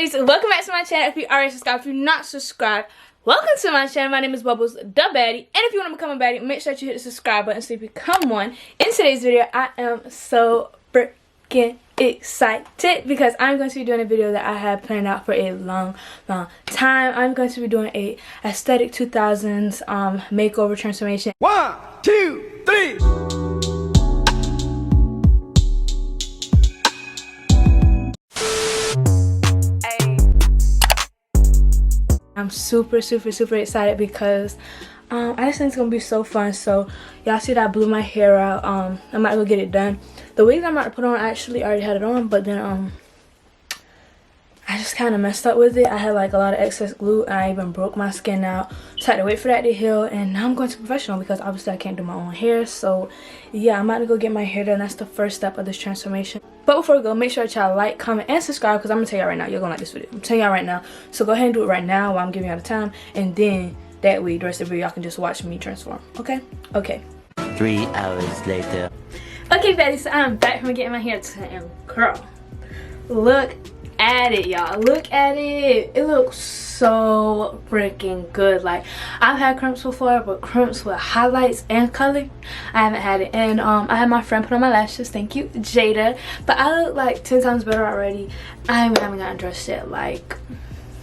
baddies, welcome back to my channel. If you already subscribed, if you're not subscribed, welcome to my channel. My name is bubblesdabaddie, and if you want to become a baddie, make sure that you hit the subscribe button so you become one. In today's video, I am so freaking excited because I'm going to be doing a video that I have planned out for a long time. I'm going to be doing a aesthetic 2000s makeover transformation. 1, 2, 3. I'm super excited because I just think it's gonna be so fun. So y'all see that I blew my hair out. I'm about to go get it done. The wig I'm about to put on, I actually already had it on, but then I just kind of messed up with it. I had like a lot of excess glue and I even broke my skin out, so I had to wait for that to heal. And now I'm going to professional because obviously I can't do my own hair. So yeah, I'm about to go get my hair done. That's the first step of this transformation. But before we go, make sure that y'all like, comment, and subscribe because I'm gonna tell y'all right now, you're gonna like this video. I'm telling y'all right now. So go ahead and do it right now while I'm giving y'all the time, and then that way the rest of the video y'all can just watch me transform. Okay? 3 hours later. Okay, baddies, so I'm back from getting my hair done, and girl, look at it, y'all. Look at it. It looks so freaking good. Like, I've had crimps before, but crimps with highlights and color, I haven't had it. And I had my friend put on my lashes, thank you, Jada, but I look like 10 times better already. I haven't gotten dressed yet. Like,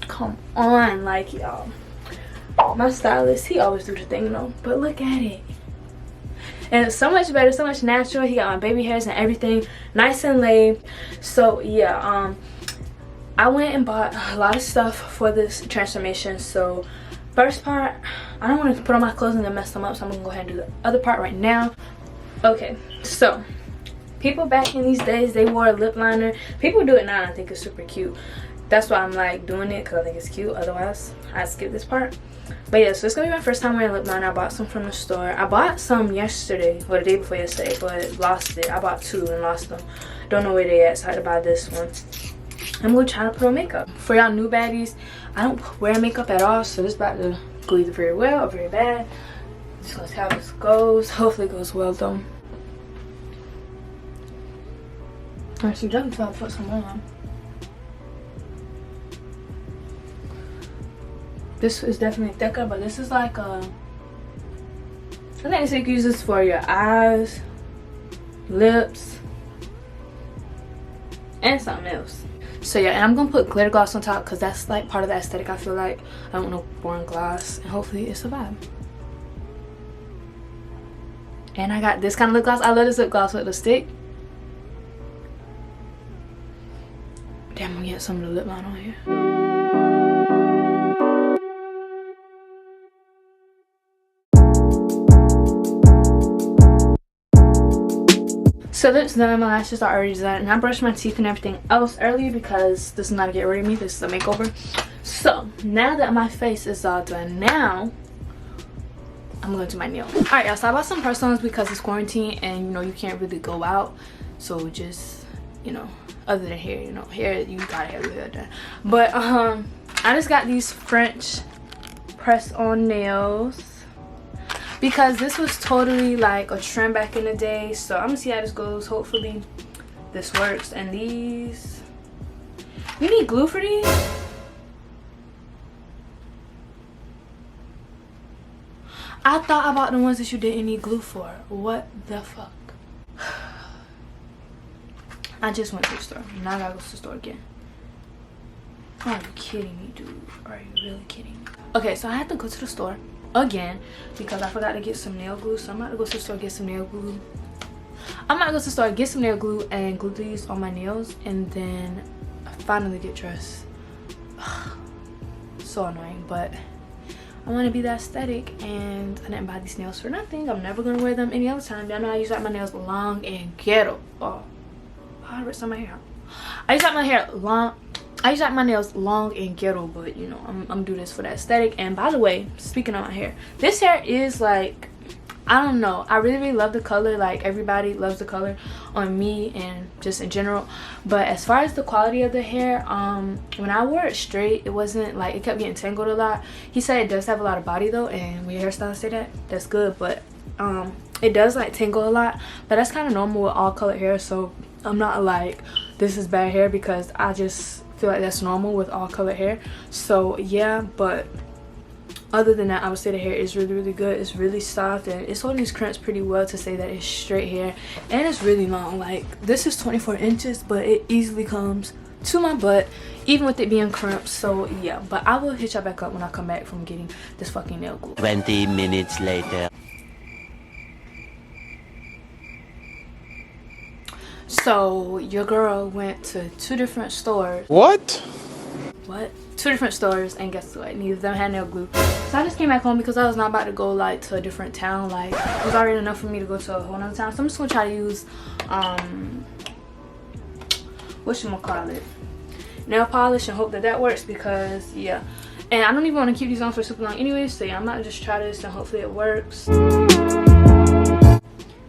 come on, like, y'all, my stylist, he always do the thing, you know, but look at it. And it's so much better, so much natural. He got my baby hairs and everything nice and laid. So yeah, I went and bought a lot of stuff for this transformation. So first part, I don't want to put on my clothes and then mess them up, so I'm gonna go ahead and do the other part right now. Okay, so people back in these days, they wore a lip liner. People do it now and I think it's super cute. That's why I'm like doing it, because I think it's cute. Otherwise I'd skip this part. But yeah, so it's gonna be my first time wearing lip liner. I bought some from the store. I bought some yesterday, or the day before yesterday, but lost it. I bought 2 and lost them. Don't know where they at, so I had to buy this one. I'm gonna try to put on makeup. For y'all new baddies, I don't wear makeup at all, so this is about to go either very well or very bad. Just gonna see how this goes. Hopefully it goes well though. Actually, definitely try to put some on. This is definitely thicker, but this is like a, I think you can use this for your eyes, lips, and something else. So yeah, and I'm gonna put glitter gloss on top because that's like part of the aesthetic. I feel like I don't want no boring gloss, and hopefully it's a vibe. And I got this kind of lip gloss. I love this lip gloss with the stick. Damn, I'm gonna get some of the lip line on here. So that's done. My lashes are already done, and I brushed my teeth and everything else earlier because this is not to get rid of me. This is a makeover. So now that my face is all done, now I'm going to my nails. All right, y'all. So I bought some personals because it's quarantine, and you know you can't really go out. So just, you know, other than hair, you know, hair you gotta have your hair done. But I just got these French press-on nails, because this was totally like a trend back in the day. So I'm gonna see how this goes. Hopefully this works. And these, you need glue for these? I thought about the ones that you didn't need glue for. What the fuck? I just went to the store. Now I gotta go to the store again. Are you kidding me, dude? Are you really kidding me? Okay, so I had to go to the store again because I forgot to get some nail glue. So I'm about to go to the store, get some nail glue. I'm about to go to the store, get some nail glue, and glue these on my nails, and then finally get dressed. So annoying, but I want to be that aesthetic, and I didn't buy these nails for nothing. I'm never gonna wear them any other time. Y'all know I use like my nails long and ghetto. Oh, I ripped some of my hair. I use like my hair long. I use like my nails long and ghetto, but you know, I'm do this for that aesthetic. And by the way, speaking of my hair, this hair is like, I don't know, I really love the color. Like, everybody loves the color on me and just in general. But as far as the quality of the hair, when I wore it straight, it wasn't like, it kept getting tangled a lot. He said it does have a lot of body though, and when your hairstylist say that, that's good. But it does like tangle a lot, but that's kind of normal with all colored hair. So I'm not like this is bad hair, because I just feel like that's normal with all colored hair. So yeah, but other than that, I would say the hair is really good. It's really soft and it's holding these crimps pretty well to say that it's straight hair, and it's really long. Like, this is 24 inches, but it easily comes to my butt even with it being crimped. So yeah, but I will hit y'all back up when I come back from getting this fucking nail glue. 20 minutes later. So your girl went to 2 different stores. What? 2 different stores, and guess what, neither of them had nail glue. So I just came back home because I was not about to go like to a different town. Like, it was already enough for me to go to a whole nother town. So I'm just gonna try to use whatchamacallit, nail polish, and hope that that works, because yeah. And I don't even want to keep these on for super long anyway, so yeah, I'm about to just try this and hopefully it works.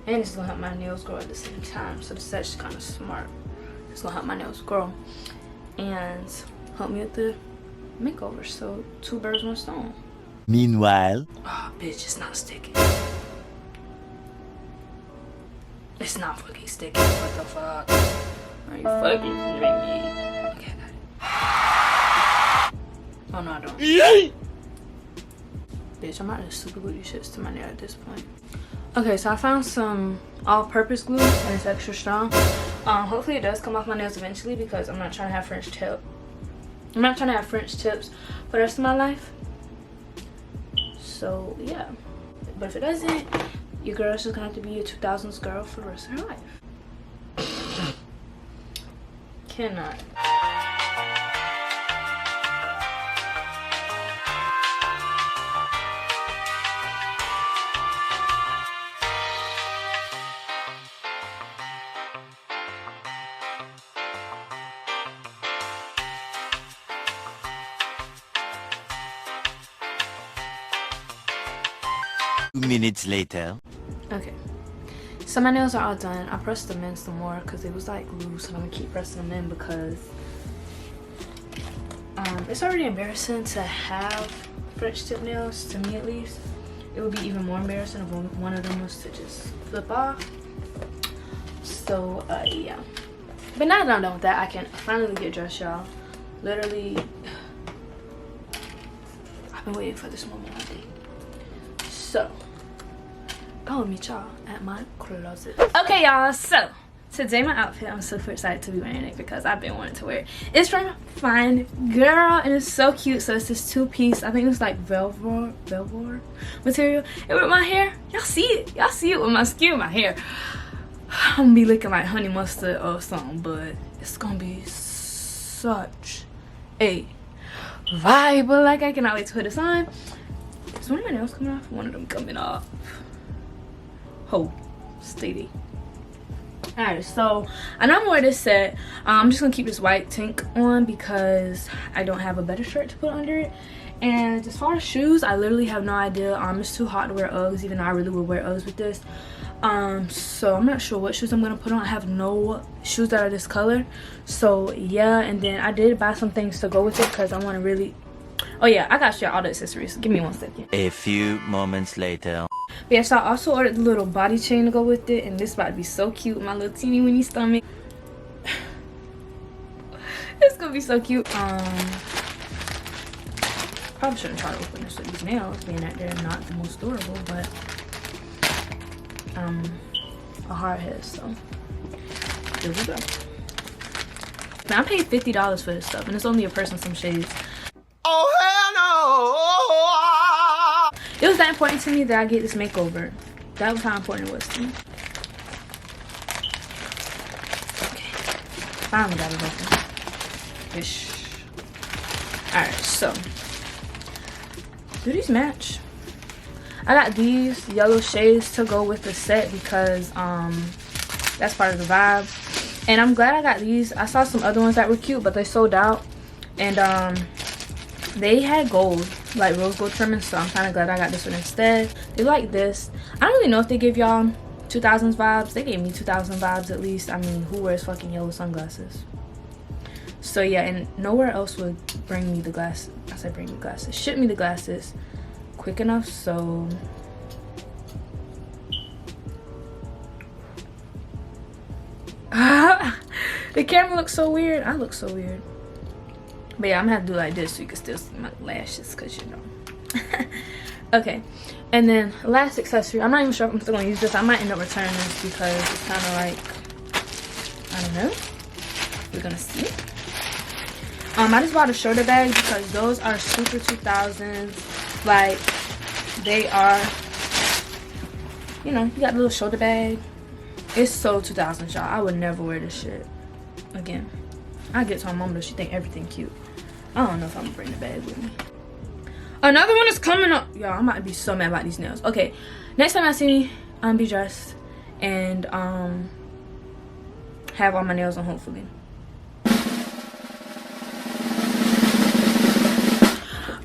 And it's gonna help my nails grow at the same time, so this is actually kind of smart. It's gonna help my nails grow and help me with the makeover. So 2 birds, 1 stone. Meanwhile. Oh bitch, it's not sticking. It's not fucking sticking. What the fuck? Are you fucking kidding me? Okay, I got it. Oh no, I don't. Yay! Bitch, I'm about to super glue these shits to my nail at this point. Okay, so I found some all-purpose glue and it's extra strong. Hopefully it does come off my nails eventually, because I'm not trying to have French tip. I'm not trying to have French tips for the rest of my life. So yeah, but if it doesn't, your girl's just gonna have to be a 2000s girl for the rest of her life. Cannot. Minutes later. Okay, so my nails are all done. I pressed them in some more because it was like loose, and I'm gonna keep pressing them in because it's already embarrassing to have French tip nails, to me at least. It would be even more embarrassing if one of them was to just flip off. So yeah, but now that I'm done with that, I can finally get dressed, y'all. Literally, I've been waiting for this moment all day. So I will meet y'all at my closet. Okay, y'all, so today my outfit, I'm super excited to be wearing it because I've been wanting to wear it. It's from Fine Girl and it's so cute. So it's this 2-piece, I think it's like velvet material. And with my hair, y'all see it with my skin, my hair. I'm gonna be looking like honey mustard or something, but it's gonna be such a vibe. But like, I cannot wait to put this on. Is one of my nails coming off? One of them coming off. Oh, steady. Alright, so I know I'm gonna wear this set. I'm just gonna keep this white tank on because I don't have a better shirt to put under it. And as far as shoes, I literally have no idea. It's too hot to wear Uggs, even though I really would wear Uggs with this. So I'm not sure what shoes I'm gonna put on. I have no shoes that are this color. So yeah, and then I did buy some things to go with it because I want to really. Oh yeah, I got you all the accessories. Give me 1 second. A few moments later. But yeah, so I also ordered the little body chain to go with it, and this about to be so cute. My little teeny weeny stomach. It's gonna be so cute. Probably shouldn't try to open this with these nails, being that they're not the most durable, but a hard head, so here we go. Now I paid $50 for this stuff, and it's only a purse and some shades. Oh, hell no! It was that important to me that I get this makeover. That was how important it was to me. Okay, finally got it open. Ish. Alright, so do these match? I got these yellow shades to go with the set because that's part of the vibe. And I'm glad I got these. I saw some other ones that were cute, but they sold out. And they had gold, like rose gold trimming, so I'm kind of glad I got this one instead. They like this. I don't really know if they give y'all 2000s vibes. They gave me 2000 vibes at least. I mean, who wears fucking yellow sunglasses? So yeah, and nowhere else would bring me the glasses. I said bring me glasses. Ship me the glasses quick enough, so the camera looks so weird. I look so weird. But yeah, I'm gonna have to do like this so you can still see my lashes, because you know. Okay, and then last accessory, I'm not even sure if I'm still gonna use this. I might end up returning this because it's kind of like, I don't know, we're gonna see. I just bought a shoulder bag because those are super 2000s. Like, they are, you know, you got a little shoulder bag. It's so 2000s, y'all. I would never wear this shit again. I get to my mom though, she think everything cute. I don't know if I'm gonna bring the bag with me. Another one is coming up. Y'all, I might be so mad about these nails. Okay, next time I see me, I'm gonna be dressed and have all my nails on, hopefully.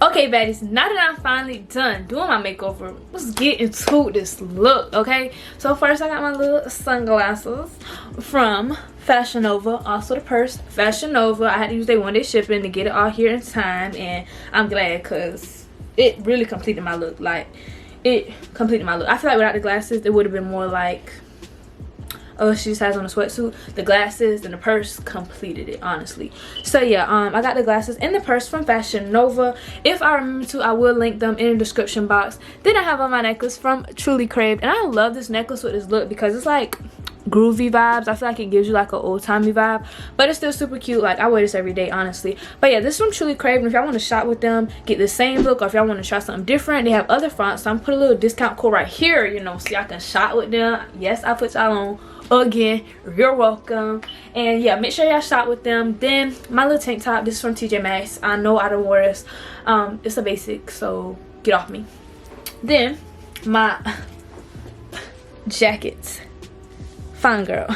Okay, baddies, now that I'm finally done doing my makeover, let's get into this look, okay? So first, I got my little sunglasses from Fashion Nova. Also the purse, Fashion Nova. I had to use their one-day shipping to get it all here in time, and I'm glad because it really completed my look. Like, it completed my look. I feel like without the glasses, it would have been more like, oh, she just has on a sweatsuit. The glasses and the purse completed it, honestly. So yeah, I got the glasses and the purse from Fashion Nova. If I remember to, I will link them in the description box. Then I have on my necklace from Truly Craved, and I love this necklace with this look because it's like groovy vibes. I feel like it gives you like an old-timey vibe, but it's still super cute. Like, I wear this every day, honestly. But yeah, this is from Truly Craved, and if y'all want to shop with them, get the same look, or if y'all want to try something different, they have other fonts. So I'm put a little discount code right here, you know, so y'all can shop with them. Yes, I put y'all on. Again, you're welcome. And yeah, make sure y'all shop with them. Then my little tank top, this is from TJ Maxx. I know I don't wear this. It's a basic, so get off me. Then my jackets, Fine Girl.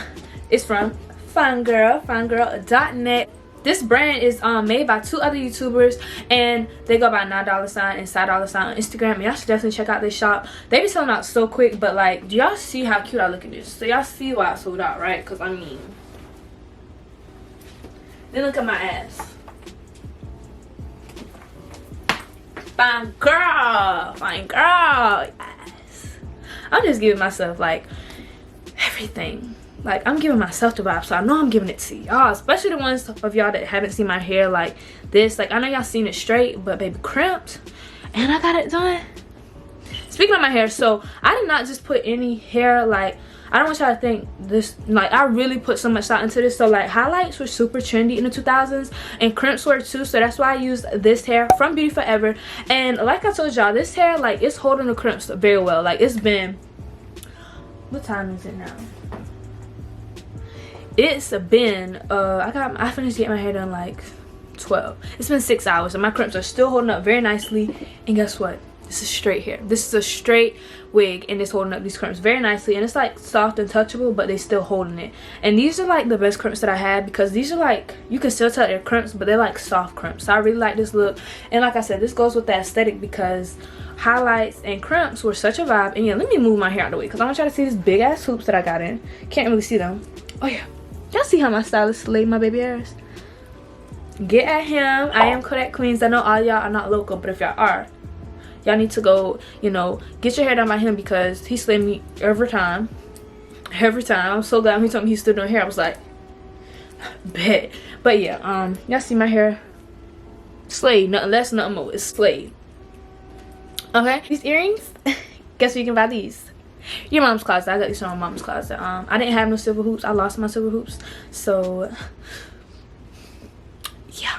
It's from Fine Girl, finegirl.net. This brand is made by 2 other YouTubers, and they go by $9 and $$sign on Instagram. And y'all should definitely check out their shop. They be selling out so quick, but like, do y'all see how cute I look in this? So y'all see why I sold out, right? Because I mean, then look at my ass. Fine girl, yes. I'm just giving myself like everything. Like, I'm giving myself the vibe, so I know I'm giving it to y'all, especially the ones of y'all that haven't seen my hair like this. Like, I know y'all seen it straight, but baby, crimped, and I got it done. Speaking of my hair, so I did not just put any hair, like, I don't want y'all to think this, like, I really put so much thought into this. So like, highlights were super trendy in the 2000s, and crimps were too, so that's why I used this hair from Beauty Forever. And like I told y'all, this hair, like, it's holding the crimps very well. Like, it's been, what time is it now? It's been I finished getting my hair done like 12. It's been 6 hours, and my crimps are still holding up very nicely. And guess what? This is straight hair. This is a straight wig, and it's holding up these crimps very nicely. And it's like soft and touchable, but they still holding it. And these are like the best crimps that I had, because these are like, you can still tell they're crimps, but they're like soft crimps. So I really like this look. And like I said, this goes with the aesthetic because highlights and crimps were such a vibe. And yeah, let me move my hair out of the way because I want y'all to see these big ass hoops that I got in. Can't really see them. Oh yeah, y'all see how my stylist slayed my baby hairs? Get at him. I am Kodak Queens. I know all y'all are not local, but if y'all are, y'all need to go, you know, get your hair done by him because he slayed me every time. I'm so glad when he told me he's still doing hair. I was like, bet. But yeah, y'all see my hair slayed. Nothing less, nothing more. It's slayed. Okay, these earrings, guess where you can buy these? Your mom's closet. I got these from my mom's closet. I didn't have no silver hoops. I lost my silver hoops, so yeah.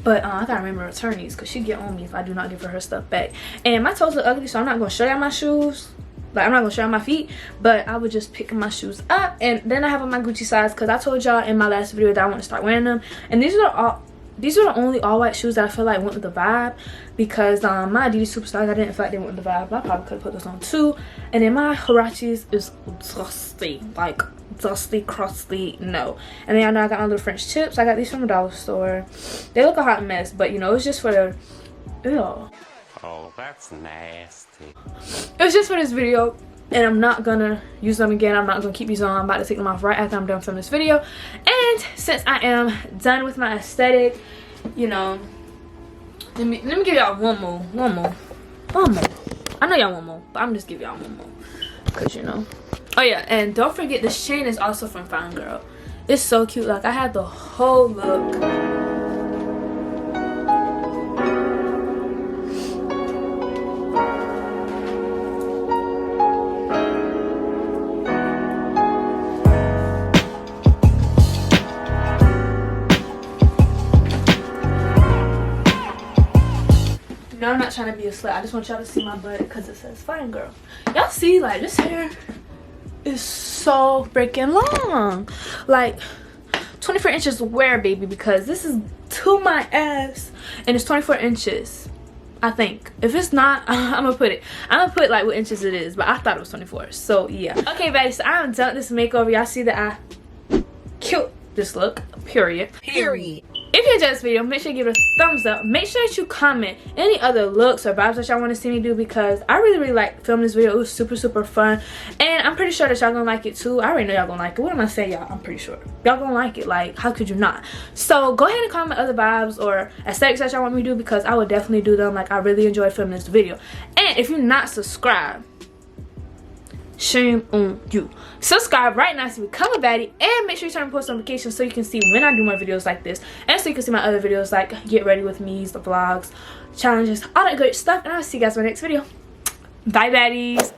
But I gotta remember to return these because she get on me if I do not give her stuff back. And my toes look ugly, so I'm not gonna show y'all my shoes. Like, I'm not gonna show y'all my feet, but I would just pick my shoes up. And then I have on my Gucci size because I told y'all in my last video that I want to start wearing them. And these are the only all white shoes that I feel like went with the vibe, because my Adidas Superstars, I didn't feel like they went with the vibe. I probably could have put this on too. And then my Huaraches is dusty, like dusty, crusty, no. And then I know I got my little French tips. I got these from a dollar store. They look a hot mess, but you know, it's just for the, ew. Oh, that's nasty. It was just for this video, and I'm not gonna use them again. I'm not gonna keep these on. I'm about to take them off right after I'm done filming this video. And since I am done with my aesthetic, you know, let me give y'all one more. I know y'all want more, but I'm just giving y'all one more, cause you know. Oh yeah, and don't forget this chain is also from Fine Girl. It's so cute. Like, I had the whole look. No, I'm not trying to be a slut. I just want y'all to see my butt because it says fine girl. Y'all see, like, this hair is so freaking long. Like, 24 inches wear, baby, because this is to my ass and it's 24 inches. I think. If it's not, I'm gonna put like what inches it is, but I thought it was 24. So yeah. Okay, baddies, so I'm done with this makeover. Y'all see that I killed this look. Period. If you enjoyed this video, make sure you give it a thumbs up. Make sure that you comment any other looks or vibes that y'all want to see me do, because I really like filming this video. It was super fun, and I'm pretty sure that y'all gonna like it too. I already know y'all gonna like it. What am I saying, y'all? I'm pretty sure y'all gonna like it. Like, how could you not? So go ahead and comment other vibes or aesthetics that y'all want me to do, because I would definitely do them. Like, I really enjoyed filming this video. And if you're not subscribed, shame on you. Subscribe right now to become a baddie, and make sure you turn on post notifications so you can see when I do more videos like this, and so you can see my other videos like get ready with me's, the vlogs, challenges, all that good stuff. And I'll see you guys in my next video. Bye, baddies.